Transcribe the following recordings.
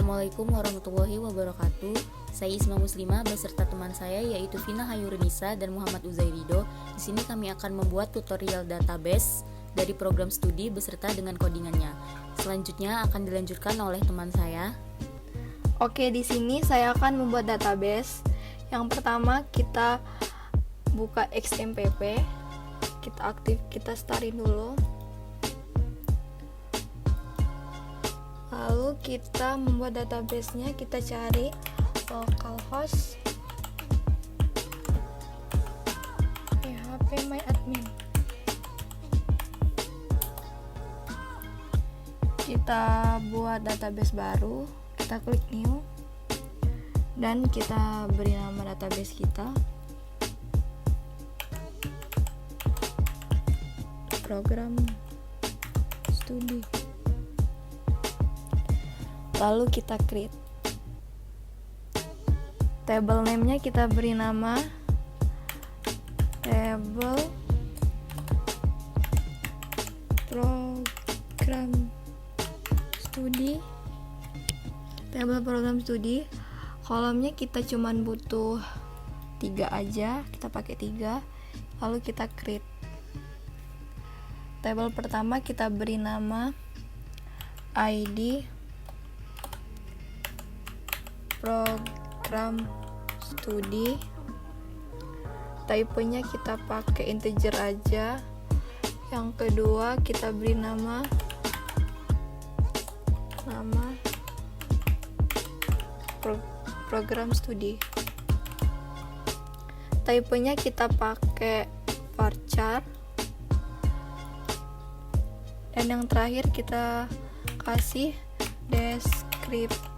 Assalamualaikum warahmatullahi wabarakatuh. Saya Isma Muslimah beserta teman saya yaitu Vina Hayurinisa dan Muhammad Uzairido. Di sini kami akan membuat tutorial database dari program studi beserta dengan codingannya. Selanjutnya akan dilanjutkan oleh teman saya. Oke, di sini saya akan membuat database. Yang pertama kita buka XMPP. Kita startin dulu. Lalu kita membuat database-nya, kita cari localhost phpMyAdmin. Kita buat database baru, kita klik new dan kita beri nama database kita program studi. Lalu kita create table name-nya, kita beri nama table program studi. Table program studi, kolomnya kita cuman butuh 3 aja, kita pakai 3. Lalu kita create table pertama, kita beri nama ID program studi. Typenya kita pakai integer aja. Yang kedua kita beri nama program studi. Typenya kita pakai varchar. Dan yang terakhir kita kasih deskripsi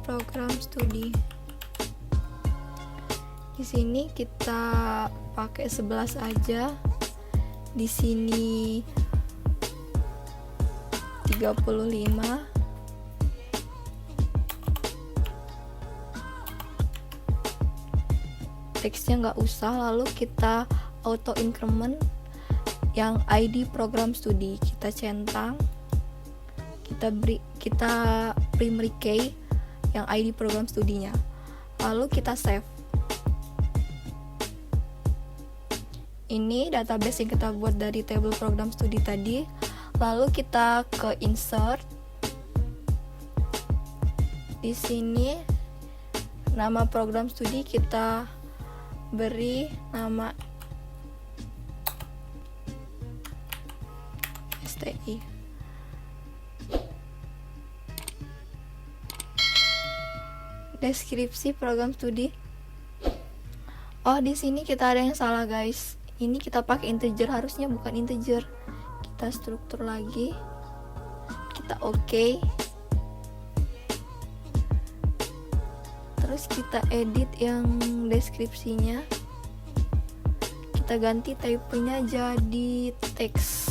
program studi. Di sini kita pakai 11 aja. Di sini 35. Teksnya nggak usah. Lalu kita auto increment yang ID program studi, kita centang, kita primary key yang ID program studinya, lalu kita save. Ini database yang kita buat dari table program studi tadi. Lalu kita ke insert. Di sini nama program studi kita beri nama STI. Deskripsi program studi. Oh, di sini kita ada yang salah, guys. Ini kita pakai integer, harusnya bukan integer. Kita struktur lagi. Kita oke. Terus kita edit yang deskripsinya. Kita ganti typenya jadi teks.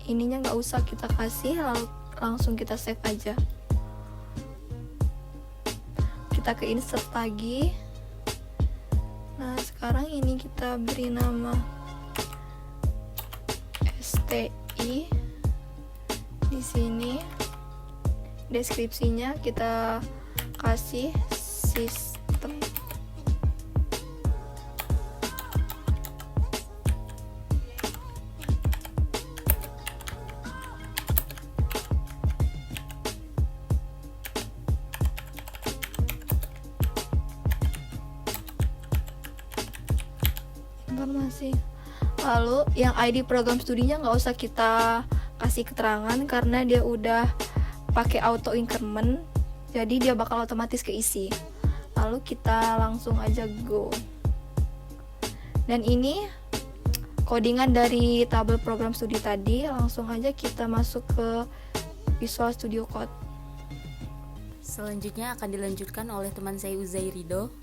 Ininya nggak usah kita kasih, langsung kita save aja. Kita ke insert lagi. Nah, sekarang ini kita beri nama STI. Di sini deskripsinya kita kasih sistem. Informasi. Lalu yang ID program studinya nggak usah kita kasih keterangan karena dia udah pakai auto increment, jadi dia bakal otomatis keisi. Lalu kita langsung aja go. Dan ini codingan dari tabel program studi tadi. Langsung aja kita masuk ke Visual Studio Code. Selanjutnya akan dilanjutkan oleh teman saya Uzairido.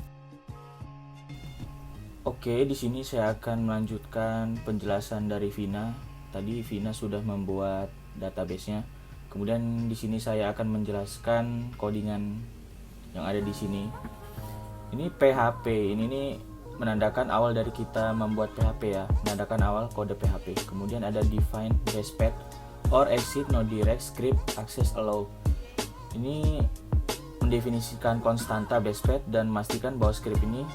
Oke, di sini saya akan melanjutkan penjelasan dari Vina. Tadi Vina sudah membuat database-nya. Kemudian di sini saya akan menjelaskan codingan yang ada di sini. Ini PHP, ini nih menandakan awal dari kita membuat PHP ya, menandakan awal kode PHP. Kemudian ada define basepath or exit no direct script access allow. Ini mendefinisikan konstanta basepath dan memastikan bahwa script ini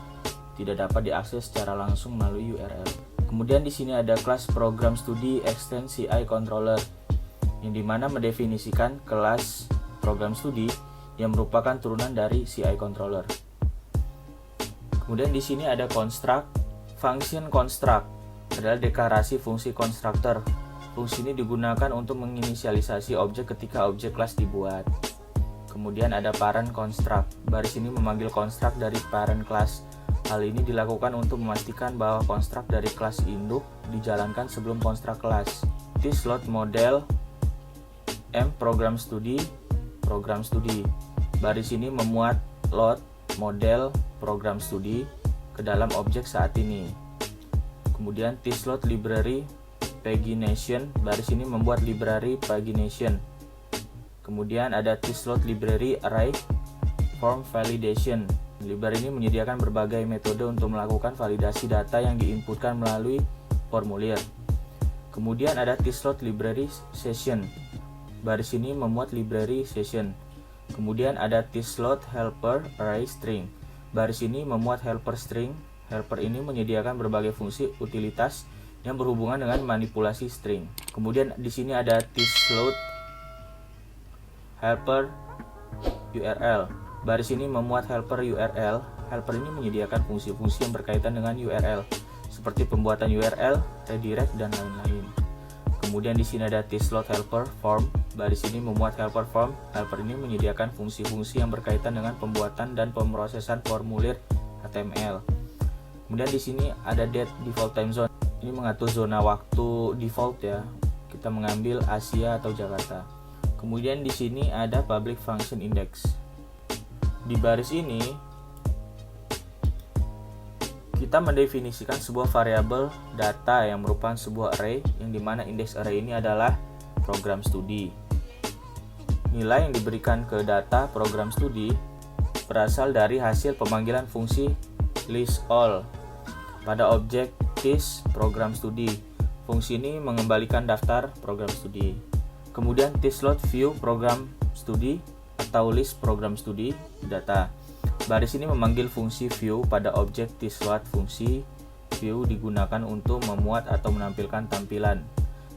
tidak dapat diakses secara langsung melalui URL. Kemudian di sini ada kelas program studi extend CI controller, yang dimana mendefinisikan kelas program studi yang merupakan turunan dari CI controller. Kemudian di sini ada construct. Function construct adalah deklarasi fungsi constructor. Fungsi ini digunakan untuk menginisialisasi objek ketika objek kelas dibuat. Kemudian ada parent construct. Baris ini memanggil construct dari parent class. Hal ini dilakukan untuk memastikan bahwa construct dari kelas induk dijalankan sebelum construct kelas. This-load model program studi. Baris ini memuat load model program studi ke dalam objek saat ini. Kemudian this-load library pagination. Baris ini membuat library pagination. Kemudian ada this-load library array form validation. Library ini menyediakan berbagai metode untuk melakukan validasi data yang diinputkan melalui formulir. Kemudian ada this-load library session. Baris ini memuat library session. Kemudian ada this-load helper array string. Baris ini memuat helper string. Helper ini menyediakan berbagai fungsi utilitas yang berhubungan dengan manipulasi string. Kemudian di sini ada this-load helper URL. Baris ini memuat helper URL. Helper ini menyediakan fungsi-fungsi yang berkaitan dengan URL, seperti pembuatan URL, redirect, dan lain-lain. Kemudian di sini ada this-load helper form. Baris ini memuat helper form. Helper ini menyediakan fungsi-fungsi yang berkaitan dengan pembuatan dan pemrosesan formulir HTML. Kemudian di sini ada date default time zone. Ini mengatur zona waktu default ya. Kita mengambil Asia atau Jakarta. Kemudian di sini ada public function index. Di baris ini kita mendefinisikan sebuah variabel data yang merupakan sebuah array, yang dimana indeks array ini adalah program studi. Nilai yang diberikan ke data program studi berasal dari hasil pemanggilan fungsi list all pada objek this program studi. Fungsi ini mengembalikan daftar program studi. Kemudian this-load view program studi atau list program studi data. Baris ini memanggil fungsi view pada objek this-load. Fungsi view digunakan untuk memuat atau menampilkan tampilan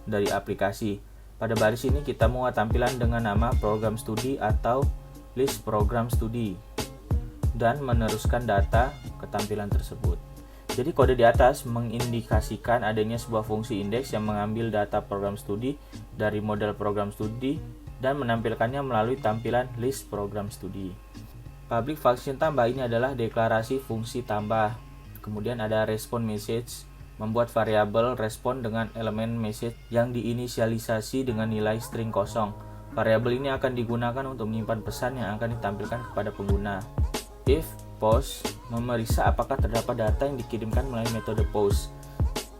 dari aplikasi. Pada baris ini kita muat tampilan dengan nama program studi atau list program studi dan meneruskan data ke tampilan tersebut. Jadi kode di atas mengindikasikan adanya sebuah fungsi indeks yang mengambil data program studi dari model program studi dan menampilkannya melalui tampilan list program studi. Public function tambah ini adalah deklarasi fungsi tambah. Kemudian ada response message, membuat variabel respon dengan elemen message yang diinisialisasi dengan nilai string kosong. Variabel ini akan digunakan untuk menyimpan pesan yang akan ditampilkan kepada pengguna. If post, memeriksa apakah terdapat data yang dikirimkan melalui metode post.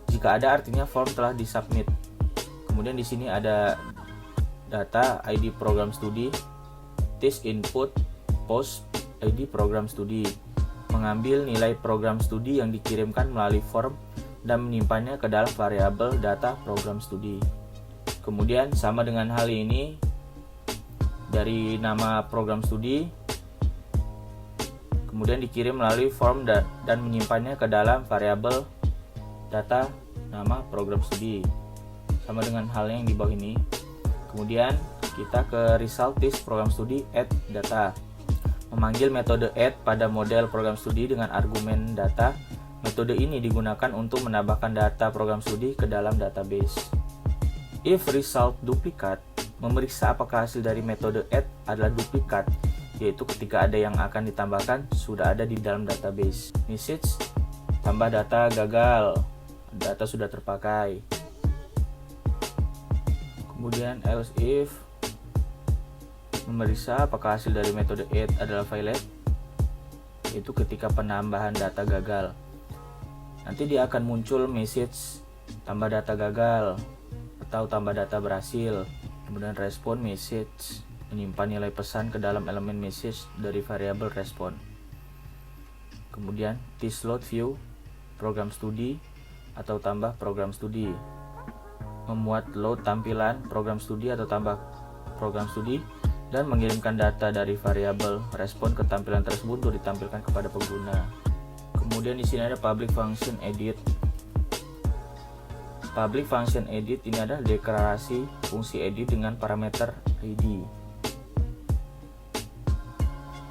Jika ada, artinya form telah disubmit. Kemudian di sini ada data ID program studi, this input post ID program studi, mengambil nilai program studi yang dikirimkan melalui form dan menyimpannya ke dalam variabel data program studi. Kemudian sama dengan hal ini, dari nama program studi kemudian dikirim melalui form dan menyimpannya ke dalam variabel data nama program studi, sama dengan halnya yang di bawah ini. Kemudian kita ke result this program studi add data, memanggil metode add pada model program studi dengan argumen data. Metode ini digunakan untuk menambahkan data program studi ke dalam database. If result duplicate, memeriksa apakah hasil dari metode add adalah duplikat, yaitu ketika ada yang akan ditambahkan sudah ada di dalam database. Message, tambah data gagal, data sudah terpakai. Kemudian else if, memeriksa apakah hasil dari metode add adalah valid, yaitu ketika penambahan data gagal. Nanti dia akan muncul message tambah data gagal atau tambah data berhasil. Kemudian respon message, menyimpan nilai pesan ke dalam elemen message dari variabel respon. Kemudian this load view program studi atau tambah program studi, memuat load tampilan program studi atau tambah program studi, dan mengirimkan data dari variabel respon ke tampilan tersebut untuk ditampilkan kepada pengguna. Kemudian di sini ada public function edit. Public function edit ini adalah deklarasi fungsi edit dengan parameter ID.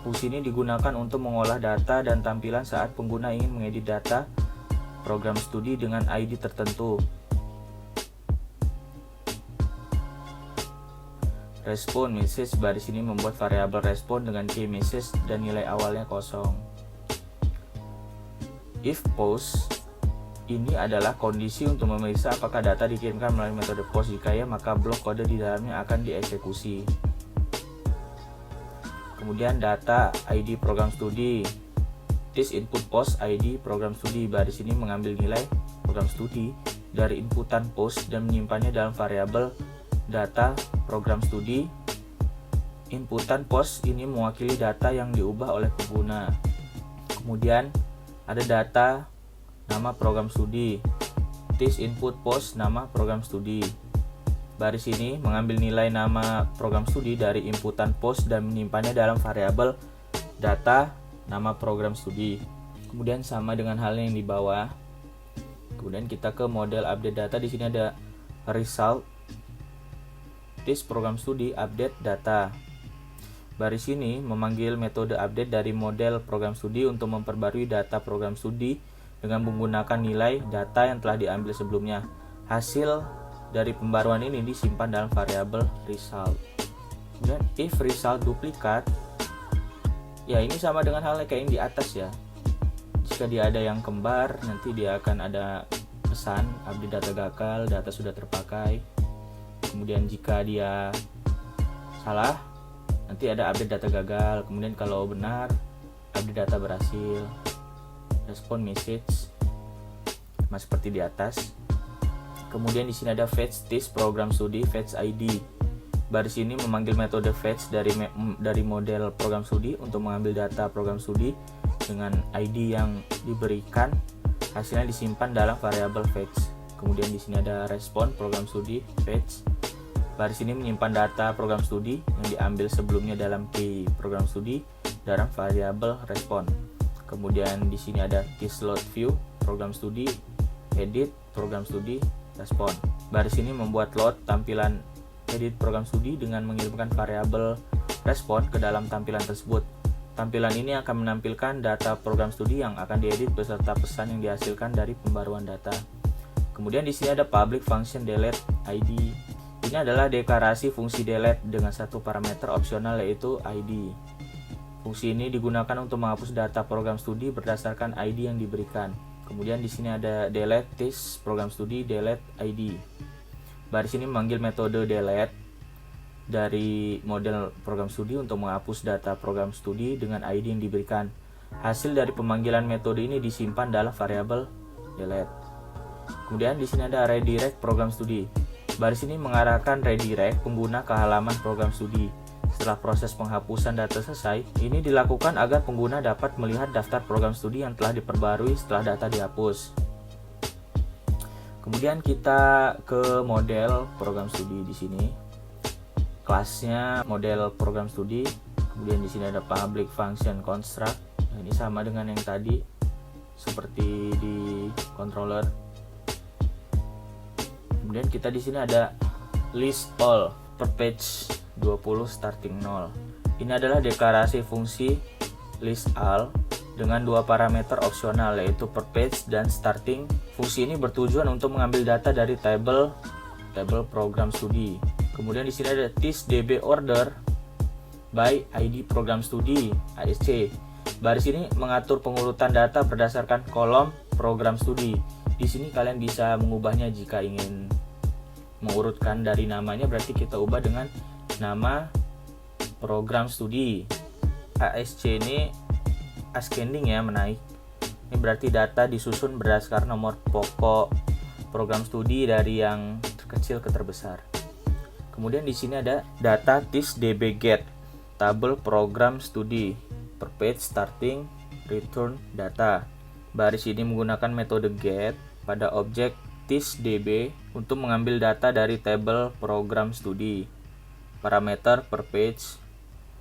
Fungsi ini digunakan untuk mengolah data dan tampilan saat pengguna ingin mengedit data program studi dengan ID tertentu. Respon message baris ini membuat variabel respon dengan key message dan nilai awalnya kosong. If post ini adalah kondisi untuk memeriksa apakah data dikirimkan melalui metode post. Jika ya, maka blok kode di dalamnya akan dieksekusi. Kemudian data ID program studi. This input post ID program studi. Baris ini mengambil nilai program studi dari inputan post dan menyimpannya dalam variabel data program studi. Inputan post ini mewakili data yang diubah oleh pengguna. Kemudian ada data nama program studi. This input post nama program studi. Baris ini mengambil nilai nama program studi dari inputan post dan menyimpannya dalam variabel data nama program studi. Kemudian sama dengan halnya yang di bawah. Kemudian kita ke model update data. Di sini ada result. This program studi update data. Baris ini memanggil metode update dari model program studi untuk memperbarui data program studi dengan menggunakan nilai data yang telah diambil sebelumnya. Hasil dari pembaruan ini disimpan dalam variabel result. Kemudian if result duplikat, ya ini sama dengan halnya kayak yang di atas ya. Jika dia ada yang kembar, nanti dia akan ada pesan update data gagal, data sudah terpakai. Kemudian jika dia salah, nanti ada update data gagal. Kemudian kalau benar, update data berhasil. Respon message sama seperti di atas. Kemudian di sini ada fetch this program studi fetch ID. Baris ini memanggil metode fetch dari model program studi untuk mengambil data program studi dengan ID yang diberikan. Hasilnya disimpan dalam variabel fetch. Kemudian di sini ada respon program studi fetch. Baris ini menyimpan data program studi yang diambil sebelumnya dalam key program studi dalam variabel respon. Kemudian di sini ada keysload view program studi edit program studi respon. Baris ini membuat load tampilan edit program studi dengan mengirimkan variabel respon ke dalam tampilan tersebut. Tampilan ini akan menampilkan data program studi yang akan diedit beserta pesan yang dihasilkan dari pembaruan data. Kemudian di sini ada public function delete ID. Ini adalah deklarasi fungsi delete dengan satu parameter opsional yaitu ID. Fungsi ini digunakan untuk menghapus data program studi berdasarkan ID yang diberikan. Kemudian di sini ada delete this program studi delete ID. Baris ini memanggil metode delete dari model program studi untuk menghapus data program studi dengan ID yang diberikan. Hasil dari pemanggilan metode ini disimpan dalam variabel delete. Kemudian di sini ada redirect program studi. Baris ini mengarahkan redirect pengguna ke halaman program studi. Setelah proses penghapusan data selesai, ini dilakukan agar pengguna dapat melihat daftar program studi yang telah diperbarui setelah data dihapus. Kemudian kita ke model program studi di sini. Kelasnya model program studi. Kemudian di sini ada public function construct. Nah, ini sama dengan yang tadi seperti di controller. Kemudian kita di sini ada list all per page 20 starting 0. Ini adalah deklarasi fungsi list all dengan dua parameter opsional yaitu per page dan starting. Fungsi ini bertujuan untuk mengambil data dari tabel program studi. Kemudian di sini ada this db order by ID program studi ASC. Baris ini mengatur pengurutan data berdasarkan kolom program studi. Di sini kalian bisa mengubahnya jika ingin mengurutkan dari namanya, berarti kita ubah dengan nama program studi. ASC ini ascending ya, menaik. Ini berarti data disusun berdasarkan nomor pokok program studi dari yang terkecil ke terbesar. Kemudian di sini ada data this db get tabel program studi per page starting return data. Baris ini menggunakan metode get pada objek ThysDB untuk mengambil data dari tabel program studi. Parameter per page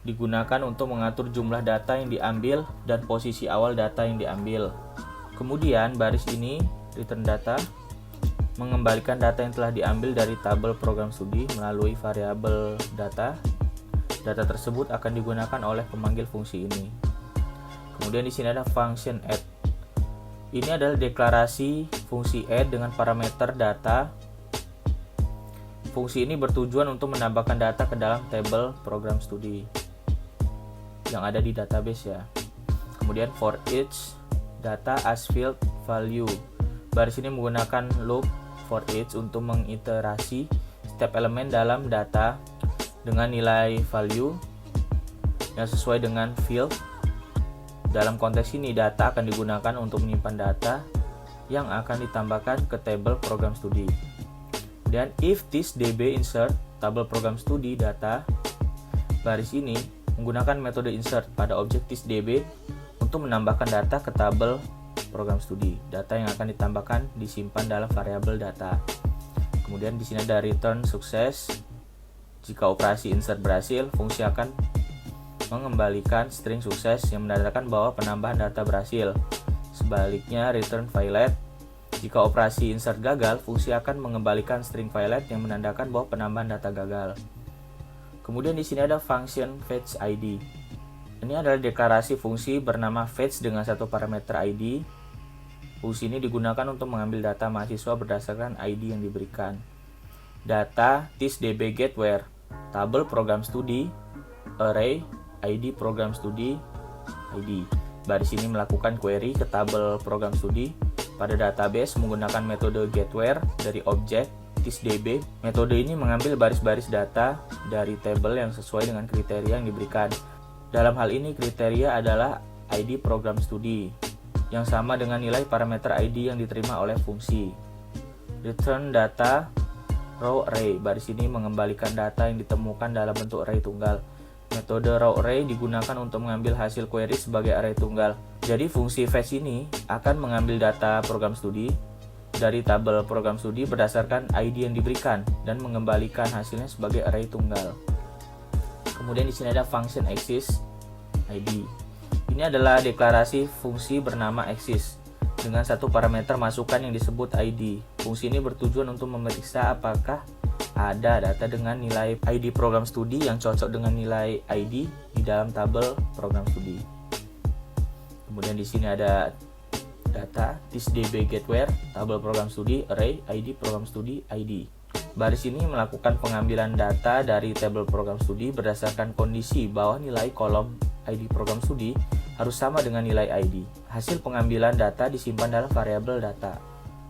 digunakan untuk mengatur jumlah data yang diambil dan posisi awal data yang diambil. Kemudian baris ini, return data, mengembalikan data yang telah diambil dari tabel program studi melalui variabel data. Data tersebut akan digunakan oleh pemanggil fungsi ini. Kemudian di sini ada function add. Ini adalah deklarasi fungsi add dengan parameter data. Fungsi ini bertujuan untuk menambahkan data ke dalam tabel program studi yang ada di database ya. Kemudian for each data as field value. Baris ini menggunakan loop for each untuk mengiterasi setiap elemen dalam data dengan nilai value yang sesuai dengan field. Dalam konteks ini, data akan digunakan untuk menyimpan data yang akan ditambahkan ke tabel program studi. Dan if ThysDB insert tabel program studi data, baris ini menggunakan metode insert pada objek ThysDB untuk menambahkan data ke tabel program studi. Data yang akan ditambahkan disimpan dalam variabel data. Kemudian di sini ada return sukses. Jika operasi insert berhasil, fungsi akan mengembalikan string sukses yang menandakan bahwa penambahan data berhasil. Sebaliknya, return violet. Jika operasi insert gagal, fungsi akan mengembalikan string violet yang menandakan bahwa penambahan data gagal. Kemudian di sini ada function fetch ID. Ini adalah deklarasi fungsi bernama fetch dengan satu parameter ID. Fungsi ini digunakan untuk mengambil data mahasiswa berdasarkan ID yang diberikan. Data ThysDB get where, tabel program studi, array, ID program studi, ID. Baris ini melakukan query ke tabel program studi pada database menggunakan metode getWhere dari objek ThysDB. Metode ini mengambil baris-baris data dari tabel yang sesuai dengan kriteria yang diberikan. Dalam hal ini kriteria adalah ID program studi yang sama dengan nilai parameter ID yang diterima oleh fungsi. Return data raw array. Baris ini mengembalikan data yang ditemukan dalam bentuk array tunggal. Metode raw array digunakan untuk mengambil hasil query sebagai array tunggal. Jadi fungsi fetch ini akan mengambil data program studi dari tabel program studi berdasarkan ID yang diberikan dan mengembalikan hasilnya sebagai array tunggal. Kemudian di sini ada function access ID. Ini adalah deklarasi fungsi bernama access dengan satu parameter masukan yang disebut ID. Fungsi ini bertujuan untuk memeriksa apakah ada data dengan nilai ID program studi yang cocok dengan nilai ID di dalam tabel program studi. Kemudian di sini ada data ThysDB getWhere, tabel program studi, array, ID program studi, ID. Baris ini melakukan pengambilan data dari tabel program studi berdasarkan kondisi bahwa nilai kolom ID program studi harus sama dengan nilai ID. Hasil pengambilan data disimpan dalam variabel data.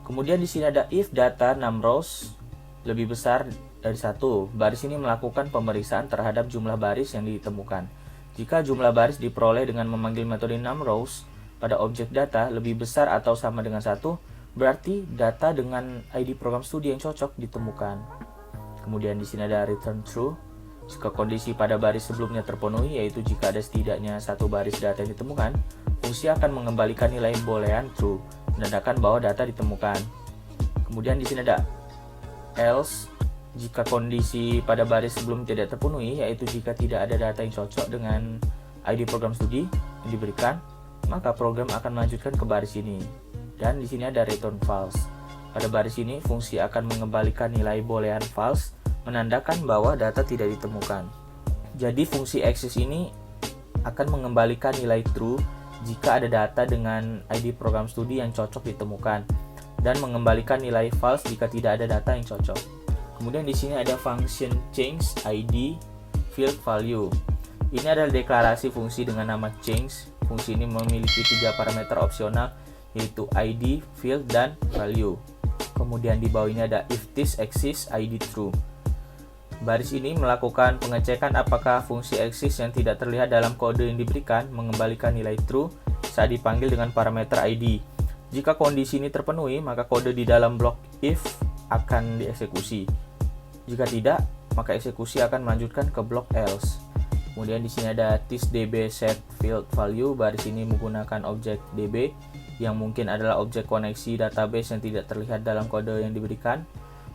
Kemudian di sini ada if data 6 rows lebih besar dari 1. Baris ini melakukan pemeriksaan terhadap jumlah baris yang ditemukan. Jika jumlah baris diperoleh dengan memanggil metode 6 rows pada objek data lebih besar atau sama dengan 1, berarti data dengan ID program studi yang cocok ditemukan. Kemudian di sini ada return true. Jika kondisi pada baris sebelumnya terpenuhi, yaitu jika ada setidaknya satu baris data yang ditemukan, fungsi akan mengembalikan nilai boolean true, menandakan bahwa data ditemukan. Kemudian di sini ada else. Jika kondisi pada baris sebelum tidak terpenuhi, yaitu jika tidak ada data yang cocok dengan ID program studi yang diberikan, maka program akan melanjutkan ke baris ini. Dan di sini ada return false. Pada baris ini, fungsi akan mengembalikan nilai boolean false, menandakan bahwa data tidak ditemukan. Jadi fungsi access ini akan mengembalikan nilai true jika ada data dengan ID program studi yang cocok ditemukan, dan mengembalikan nilai false jika tidak ada data yang cocok. Kemudian di sini ada function change ID field value. Ini adalah deklarasi fungsi dengan nama change. Fungsi ini memiliki 3 parameter opsional, yaitu ID, field, dan value. Kemudian di bawah ini ada if this exists ID true. Baris ini melakukan pengecekan apakah fungsi exists yang tidak terlihat dalam kode yang diberikan mengembalikan nilai true saat dipanggil dengan parameter ID. Jika kondisi ini terpenuhi, maka kode di dalam blok if akan dieksekusi. Jika tidak, maka eksekusi akan melanjutkan ke blok else. Kemudian di sini ada ThysDB set field value. Baris ini menggunakan objek DB yang mungkin adalah objek koneksi database yang tidak terlihat dalam kode yang diberikan,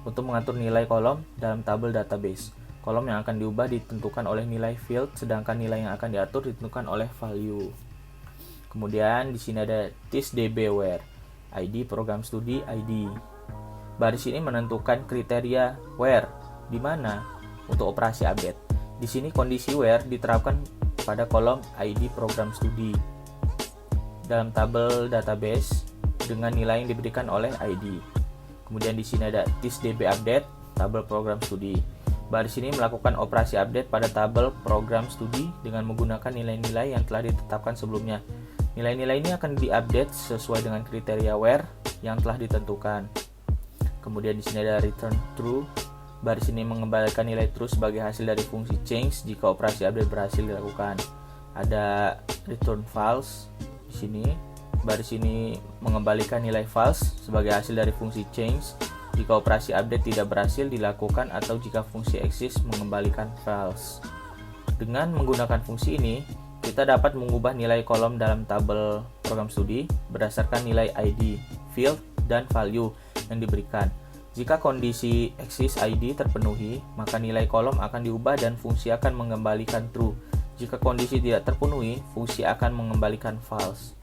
untuk mengatur nilai kolom dalam tabel database. Kolom yang akan diubah ditentukan oleh nilai field, sedangkan nilai yang akan diatur ditentukan oleh value. Kemudian di sini ada thisDB where ID program studi ID. Baris ini menentukan kriteria where, di mana untuk operasi update. Di sini kondisi where diterapkan pada kolom ID program studi dalam tabel database dengan nilai yang diberikan oleh ID. Kemudian di sini ada thisDB update tabel program studi. Baris ini melakukan operasi update pada tabel program studi dengan menggunakan nilai-nilai yang telah ditetapkan sebelumnya. Nilai-nilai ini akan diupdate sesuai dengan kriteria where yang telah ditentukan. Kemudian di sini ada return true. Baris ini mengembalikan nilai true sebagai hasil dari fungsi change jika operasi update berhasil dilakukan. Ada return false di sini. Baris ini mengembalikan nilai false sebagai hasil dari fungsi change jika operasi update tidak berhasil dilakukan atau jika fungsi exist mengembalikan false. Dengan menggunakan fungsi ini, kita dapat mengubah nilai kolom dalam tabel program studi berdasarkan nilai ID, field, dan value yang diberikan. Jika kondisi exist ID terpenuhi, maka nilai kolom akan diubah dan fungsi akan mengembalikan true. Jika kondisi tidak terpenuhi, fungsi akan mengembalikan false.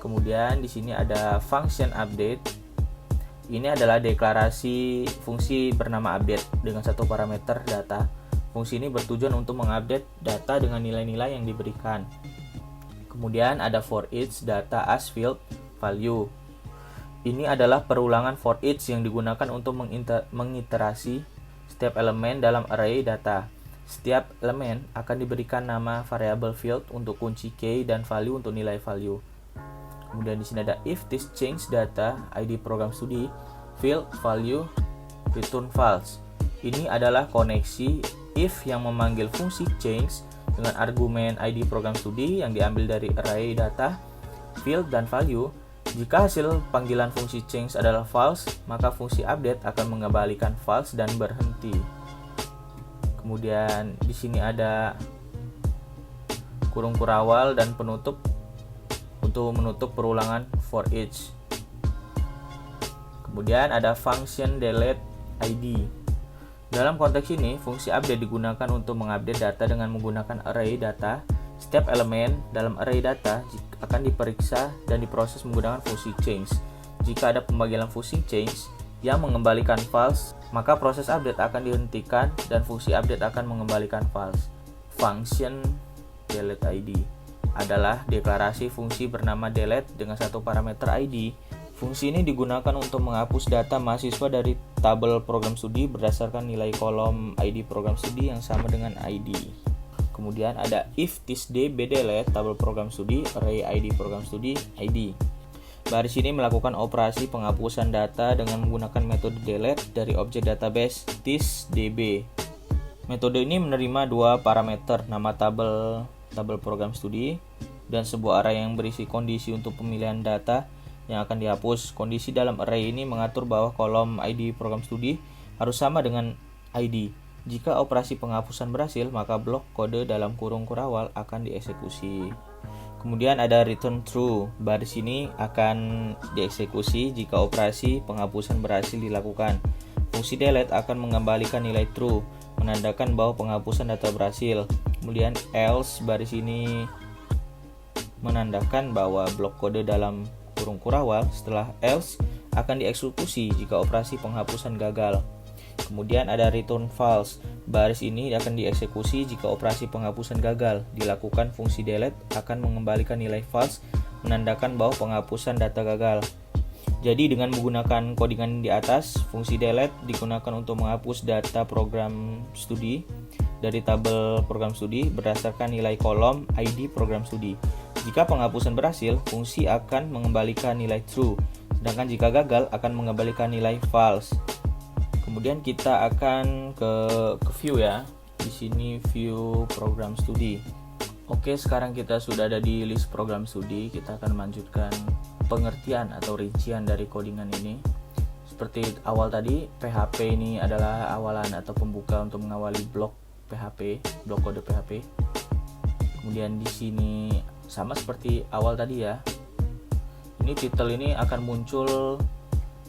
Kemudian di sini ada function update. Ini adalah deklarasi fungsi bernama update dengan satu parameter data. Fungsi ini bertujuan untuk mengupdate data dengan nilai-nilai yang diberikan. Kemudian ada for each data as field value. Ini adalah perulangan for each yang digunakan untuk mengiterasi setiap elemen dalam array data. Setiap elemen akan diberikan nama variable field untuk kunci key dan value untuk nilai value. Kemudian di sini ada if this change data ID program studi field value return false. Ini adalah koneksi if yang memanggil fungsi change dengan argumen ID program studi yang diambil dari array data, field, dan value. Jika hasil panggilan fungsi change adalah false, maka fungsi update akan mengembalikan false dan berhenti. Kemudian di sini ada kurung kurawal dan penutup untuk menutup perulangan for each. Kemudian ada function delete ID. Dalam konteks ini, fungsi update digunakan untuk mengupdate data dengan menggunakan array data. Setiap elemen dalam array data akan diperiksa dan diproses menggunakan fungsi change. Jika ada pemanggilan fungsi change yang mengembalikan false, maka proses update akan dihentikan dan fungsi update akan mengembalikan false. Function delete ID adalah deklarasi fungsi bernama delete dengan satu parameter ID. Fungsi ini digunakan untuk menghapus data mahasiswa dari tabel program studi berdasarkan nilai kolom ID program studi yang sama dengan ID. Kemudian ada if thisDB delete tabel program studi array ID program studi ID. Baris ini melakukan operasi penghapusan data dengan menggunakan metode delete dari objek database thisDB. Metode ini menerima dua parameter, nama tabel program studi dan sebuah array yang berisi kondisi untuk pemilihan data yang akan dihapus. Kondisi dalam array ini mengatur bahwa kolom ID program studi harus sama dengan ID. Jika operasi penghapusan berhasil, maka blok kode dalam kurung kurawal akan dieksekusi. Kemudian ada return true. Baris ini akan dieksekusi jika operasi penghapusan berhasil dilakukan. Fungsi delete akan mengembalikan nilai true, menandakan bahwa penghapusan data berhasil. Kemudian else, baris ini menandakan bahwa blok kode dalam kurung kurawal setelah else akan dieksekusi jika operasi penghapusan gagal. Kemudian ada return false. Baris ini akan dieksekusi jika operasi penghapusan gagal. Dilakukan fungsi delete akan mengembalikan nilai false, menandakan bahwa penghapusan data gagal. Jadi dengan menggunakan codingan di atas, fungsi delete digunakan untuk menghapus data program studi dari tabel program studi berdasarkan nilai kolom ID program studi. Jika penghapusan berhasil, fungsi akan mengembalikan nilai true, sedangkan jika gagal akan mengembalikan nilai false. Kemudian kita akan ke view ya. Di sini view program studi. Oke, sekarang kita sudah ada di list program studi. Kita akan melanjutkan pengertian atau rincian dari codingan ini. Seperti awal tadi, PHP ini adalah awalan atau pembuka untuk mengawali blok PHP, blok kode PHP. Kemudian di sini sama seperti awal tadi ya. Ini titel ini akan muncul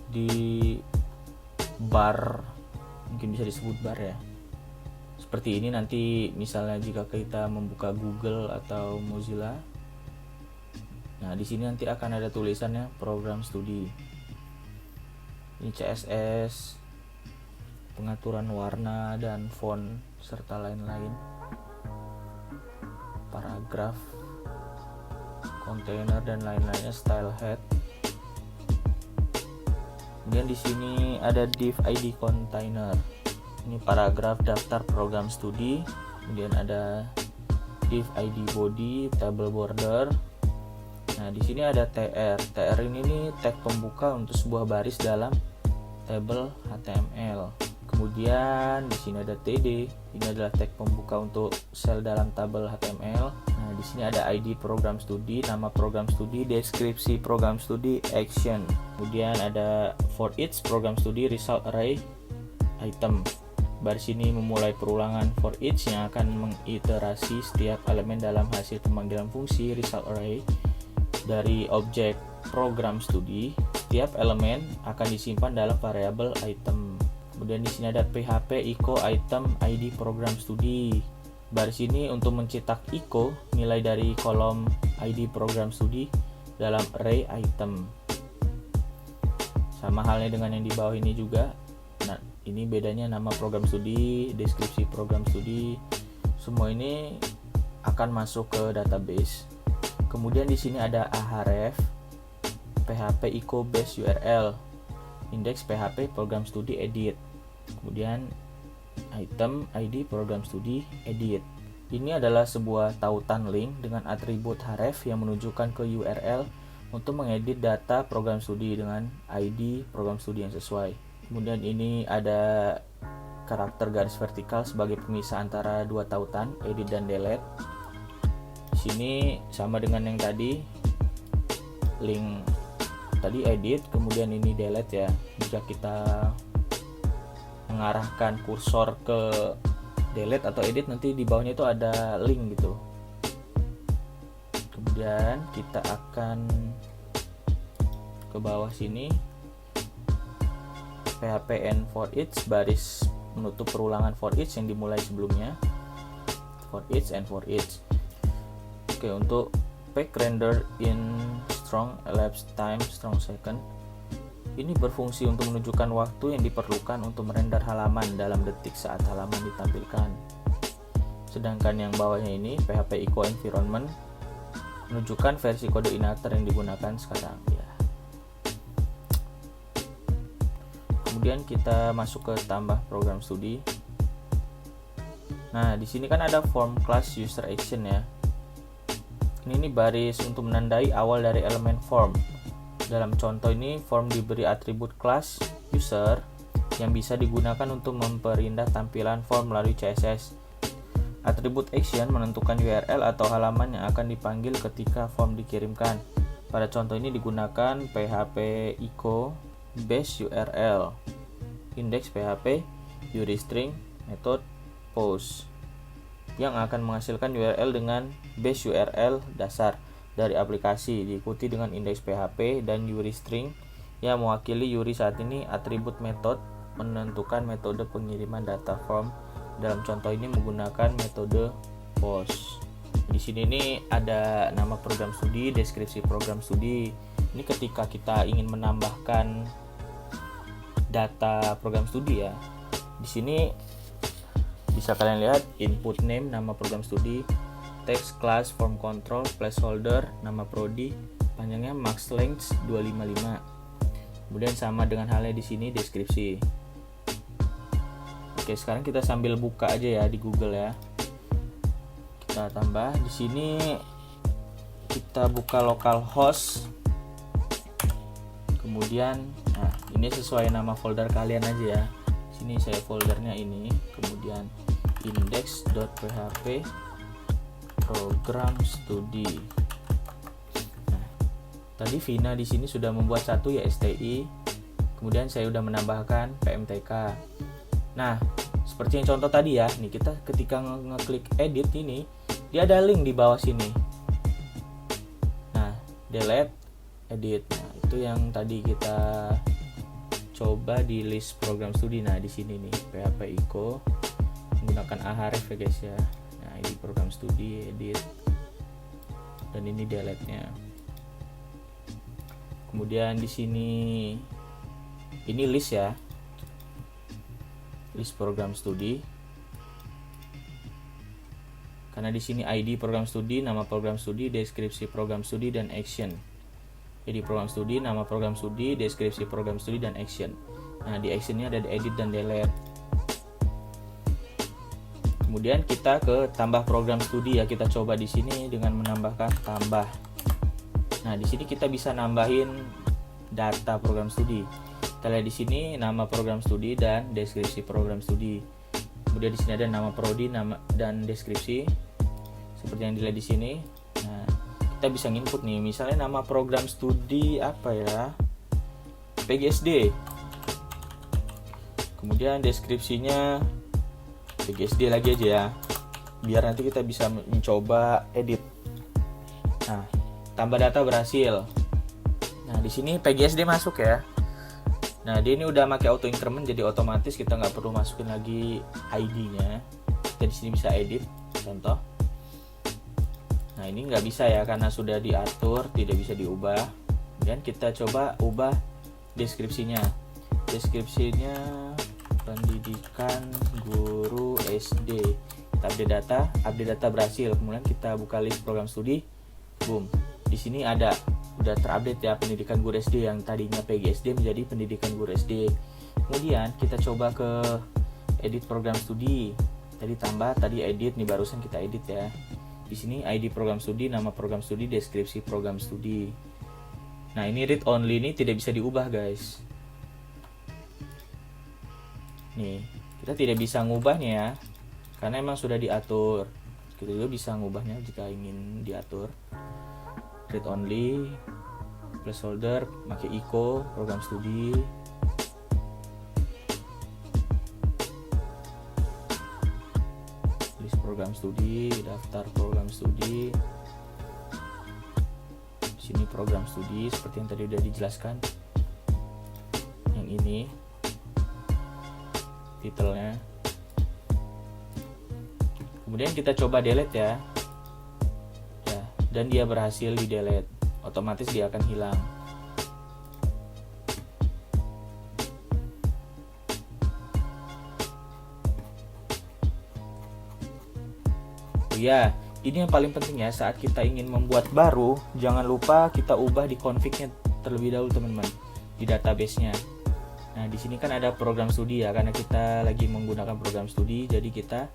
di bar, mungkin bisa disebut bar ya. Seperti ini nanti misalnya jika kita membuka Google atau Mozilla. Nah, di sini nanti akan ada tulisannya program studi. Ini CSS, pengaturan warna dan font serta lain-lain. Paragraf, kontainer dan lain-lainnya, style head. Kemudian di sini ada div ID container. Ini paragraf daftar program studi. Kemudian ada div ID body, table border. Nah, di sini ada TR. TR ini nih tag pembuka untuk sebuah baris dalam tabel HTML. Kemudian di sini ada TD. Ini adalah tag pembuka untuk sel dalam tabel HTML. Nah, di sini ada ID program studi, nama program studi, deskripsi program studi, action. Kemudian ada for each program studi result array item. Baris ini memulai perulangan for each yang akan mengiterasi setiap elemen dalam hasil pemanggilan fungsi result array dari objek program studi. Setiap elemen akan disimpan dalam variabel item. Kemudian di sini ada PHP echo item ID program studi. Baris ini untuk mencetak echo nilai dari kolom ID program studi dalam array item. Sama halnya dengan yang di bawah ini juga. Nah, ini bedanya nama program studi, deskripsi program studi. Semua ini akan masuk ke database. Kemudian di sini ada ahref, PHP echo base URL, indeks PHP program studi edit. Kemudian item ID program studi edit. Ini adalah sebuah tautan link dengan atribut href yang menunjukkan ke URL untuk mengedit data program studi dengan ID program studi yang sesuai. Kemudian ini ada karakter garis vertikal sebagai pemisah antara dua tautan, edit dan delete. Di sini sama dengan yang tadi, link tadi edit, kemudian ini delete ya. Jika kita mengarahkan kursor ke delete atau edit, nanti di bawahnya itu ada link gitu. Kemudian kita akan ke bawah sini, PHP and for each, baris menutup perulangan for each yang dimulai sebelumnya, for each and for each. Oke, untuk pack render in strong elapsed time strong second, ini berfungsi untuk menunjukkan waktu yang diperlukan untuk merender halaman dalam detik saat halaman ditampilkan. Sedangkan yang bawahnya ini PHP echo environment menunjukkan versi kode inactor yang digunakan sekarang ya. Kemudian kita masuk ke tambah program studi. Nah, di sini kan ada form class user action ya. Ini baris untuk menandai awal dari elemen form. Dalam contoh ini, form diberi atribut class user yang bisa digunakan untuk memperindah tampilan form melalui CSS. Atribut action menentukan URL atau halaman yang akan dipanggil ketika form dikirimkan. Pada contoh ini digunakan PHP echo base URL, indeks PHP, URI-string, method post yang akan menghasilkan URL dengan base URL dasar dari aplikasi, diikuti dengan indeks PHP dan URI-string yang mewakili URI. Saat ini atribut method menentukan metode pengiriman data form. Dalam contoh ini menggunakan metode post. Di sini nih ada nama program studi, deskripsi program studi. Ini ketika kita ingin menambahkan data program studi ya. Di sini bisa kalian lihat input name nama program studi, text class form control, placeholder nama prodi, panjangnya max length 255. Kemudian sama dengan halnya di sini deskripsi. Oke, sekarang kita sambil buka aja ya di Google ya. Kita tambah di sini, kita buka localhost. Kemudian nah, ini sesuai nama folder kalian aja ya. Sini saya foldernya ini, kemudian index.php program studi. Nah, tadi Vina di sini sudah membuat satu ya STI. Kemudian saya sudah menambahkan PMTK. Nah, seperti yang contoh tadi ya, nih kita ketika ngeklik edit ini, dia ada link di bawah sini. Nah, delete, edit. Nah, itu yang tadi kita coba di list program studi. Nah, di sini nih PHP ICO menggunakan ahref ya guys ya. Nah, ini program studi, edit, dan ini delete-nya. Kemudian di sini ini list ya, list program studi. Karena di sini ID program studi, nama program studi, deskripsi program studi, dan action. Jadi program studi, nama program studi, deskripsi program studi, dan action. Nah, di actionnya ada edit dan delete. Kemudian kita ke tambah program studi ya. Kita coba di sini dengan menambahkan tambah. Nah, di sini kita bisa nambahin data program studi. Kita lihat di sini nama program studi dan deskripsi program studi. Kemudian di sini ada nama prodi, nama dan deskripsi seperti yang dilihat di sini. Nah, kita bisa input nih, misalnya nama program studi apa ya? PGSD. Kemudian deskripsinya PGSD lagi aja ya. Biar nanti kita bisa mencoba edit. Nah, tambah data berhasil. Nah, di sini PGSD masuk ya. Nah, dia ini udah pakai auto increment, jadi otomatis kita nggak perlu masukin lagi ID-nya. Kita di sini bisa edit, contoh. Nah, ini nggak bisa ya karena sudah diatur, tidak bisa diubah. Kemudian kita coba ubah deskripsinya. Deskripsinya pendidikan guru SD. Kita update data berhasil. Kemudian kita buka list program studi, boom. Di sini ada udah terupdate ya pendidikan guru SD yang tadinya PGSD menjadi pendidikan guru SD. Kemudian kita coba ke edit program studi. Tadi tambah, tadi edit, nih barusan kita edit ya. Di sini ID program studi, nama program studi, deskripsi program studi. Nah, ini read only ini tidak bisa diubah guys. Nih, kita tidak bisa ngubahnya ya karena emang sudah diatur. Kita juga bisa ngubahnya jika ingin diatur. Read only, placeholder, pakai ICO, program studi. List program studi, daftar program studi. Sini program studi seperti yang tadi udah dijelaskan. Yang ini titelnya. Kemudian kita coba delete ya. Dan dia berhasil di delete, otomatis dia akan hilang. Ya, ini yang paling penting ya, saat kita ingin membuat baru, jangan lupa kita ubah di config-nya terlebih dahulu teman-teman, di database-nya. Nah, di sini kan ada program studi ya, karena kita lagi menggunakan program studi, jadi kita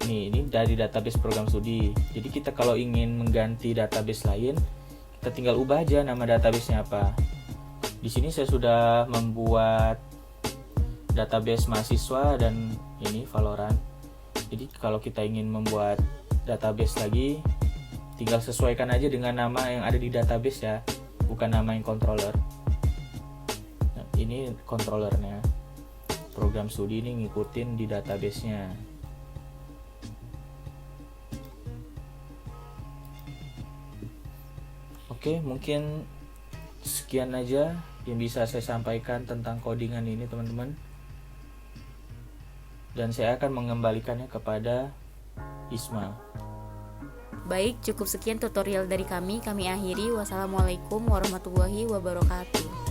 ini dari database program studi. Jadi kita kalau ingin mengganti database lain, kita tinggal ubah aja nama database-nya apa. Di sini saya sudah membuat database mahasiswa dan ini Valorant. Jadi kalau kita ingin membuat database lagi, tinggal sesuaikan aja dengan nama yang ada di database ya, bukan nama yang controller. Nah, ini controllernya. Program studi ini ngikutin di database-nya. Oke, mungkin sekian aja yang bisa saya sampaikan tentang codingan ini teman-teman. Dan saya akan mengembalikannya kepada Isma. Baik, cukup sekian tutorial dari kami. Kami akhiri. Wassalamualaikum warahmatullahi wabarakatuh.